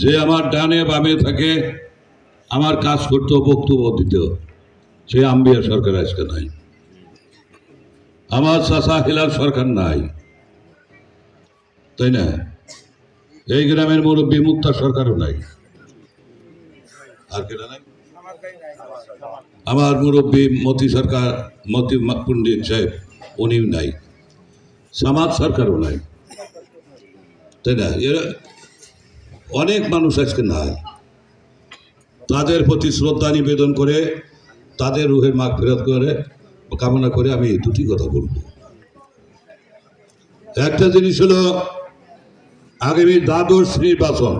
যে আমার ডানে বামে থাকে, আমার কাজ করতেও বক্তব্য দিত, সে আম্বিয়া সরকার আজকে নাই। আমার চাচা হিলাল সরকার নাই, তাই না? এই গ্রামের মুরব্বী মুক্তা সরকারও নাই। আর কেনা নাই? আমার মুরব্বী মতি সরকার, মতি পণ্ডিত সাহেব, উনিও নাই। সামাদ সরকারও নাই, তাই না? এরা অনেক মানুষ আজকে নাই। তাদের প্রতি শ্রদ্ধা নিবেদন করে, তাদের রুহের মাগফিরাত করে কামনা করে আমি দুটি কথা বলবো। একটা জিনিস হলো, আগামী দ্বাদশ নির্বাচন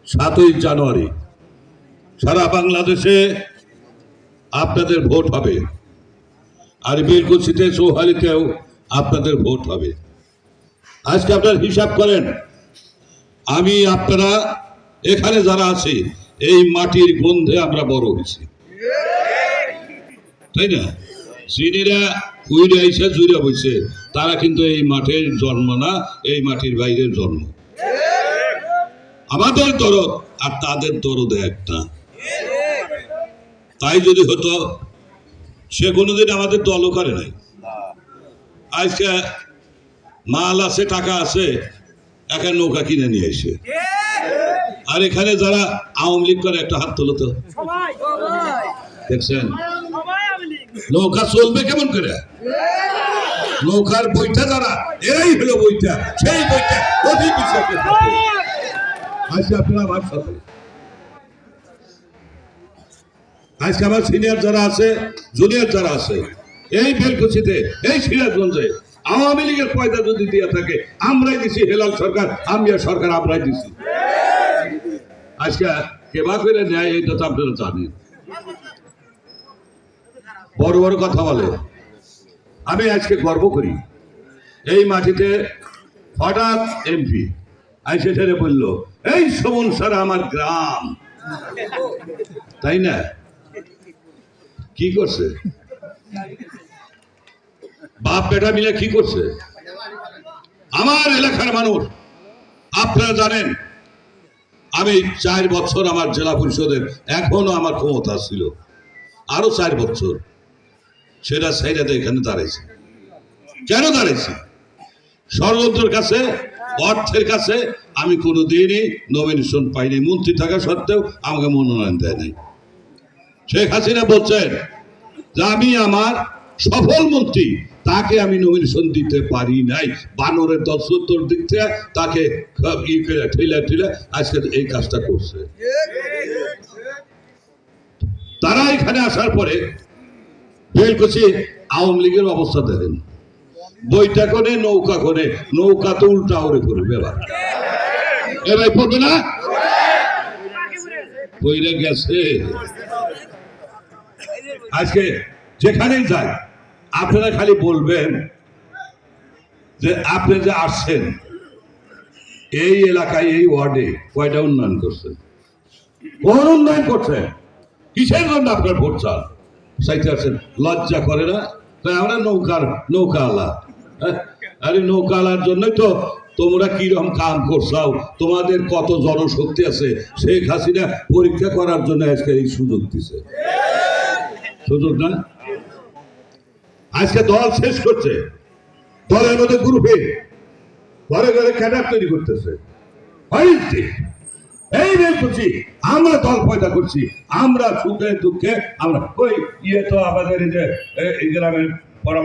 7ই জানুয়ারি সারা বাংলাদেশে আপনাদের ভোট হবে, আর বীরকুচিতে চৌহালিতেও আপনাদের ভোট হবে। আজকে আপনারা হিসাব করেন, আমি আপনারা এখানে যারা আছি এই মাটির গন্ধে আমরা বড় হয়েছি, তাই না? চিনিরা উইরে আইসে জুড়ে বইছে, তারা কিন্তু এই মাঠের জন্ম না, এই মাটির বাইরের জন্ম। আমাদের দরদ আর তাদের দরদ একটা। তাই যদি হতো, সে কোনোদিন আমাদের দলও করে নাই। আজকে মাল আছে, টাকা আছে, একটা নৌকা কিনে নিয়ে এসে, আর এখানে যারা আওয়ামী লীগ করে একটা হাত তোলো তো, দেখছেন নৌকা চলবে কেমন করে? নৌকার বইটা যারা, এরাই হলো বইটা, সেই বইটা অতি বিশ্বাস। আজকে আপনারা আমার সাথে, আজকে আমার সিনিয়র যারা আছে, জুনিয়র যারা আছে, এই বেলকুচিতে, এই সিরাজগঞ্জে আওয়ামী লীগের পয়দা যদি দিয়ে থাকে, আমরাই দিছি। হেলাল সরকার, আমিয়া সরকার, আমরাই দিছি। আজকে কেবা করে নেয় এইটা তো আপনারা জানেন। বড় বড় কথা বলে, আমি আজকে গর্ব করি এই মাটিতে হঠাৎ এমপি আইসে ছেড়ে বলল, এই সমন সারা আমার গ্রাম, তাই না? কি করছে বাপ বেটা মিলে? কি করছে? আমার এলাকার মানুষ আপনারা জানেন, আমি 4 বছর আমার জেলা পরিষদের, এখনো আমার ক্ষমতা ছিল, আরো 4 বছর সেটা সাইডাতে এখানে দাঁড়াইছে। কেন দাঁড়াইছি? ষড়যন্ত্রের কাছে, অর্থের কাছে আমি কোনোদিনই নমিনেশন পাইনি। মন্ত্রী থাকা সত্ত্বেও আমাকে মনোনয়ন দেয় নাই। শেখ হাসিনা বলছেন যে আমি আমার সফল মন্ত্রী, তাকে আমি নমিনেশন দিতে পারি নাই। বানরের 10-70 দিক থেকে তাকে ঠেলা আজকে এই কাজটা করছে। তারা এখানে আসার পরে বেলকুচি আওয়ামী লীগের অবস্থা দেখেন, বইটা কোনে, নৌকা কোনে, নৌকা তো উল্টা ওরে করবে। এবার পড়বে না, বইরে গেছে। আজকে যেখানেই যাই আপনারা খালি বলবেন যে আপনি যে আসছেন এই এলাকায়, এই ওয়ার্ডে কয়টা উন্নয়ন করছেন, কোন উন্নয়ন করছেন, কিসের জন্য আপনার ভোট চান চাইতে আসছেন? লজ্জা করে না? তাই আমরা নৌকাওয়ালা, আরে নৌকাওয়ালার জন্যই তো তোমরা কিরকম কাম করছাও, তোমাদের কত জনশক্তি আছে, শেখ হাসিনা পরীক্ষা করার জন্য আজকে এই সুযোগ দিছে। সুযোগ না, আজকে দল শেষ করছে, দলের মধ্যে গ্রুপে ঘরে ঘরে ক্যাডার তৈরি করতেছে। এই বলছি আমরা দল পয়দা করছি, আমরা সুখে দুঃখে আমরা ওই ইয়ে তো আমাদের এই যে এই গ্রামের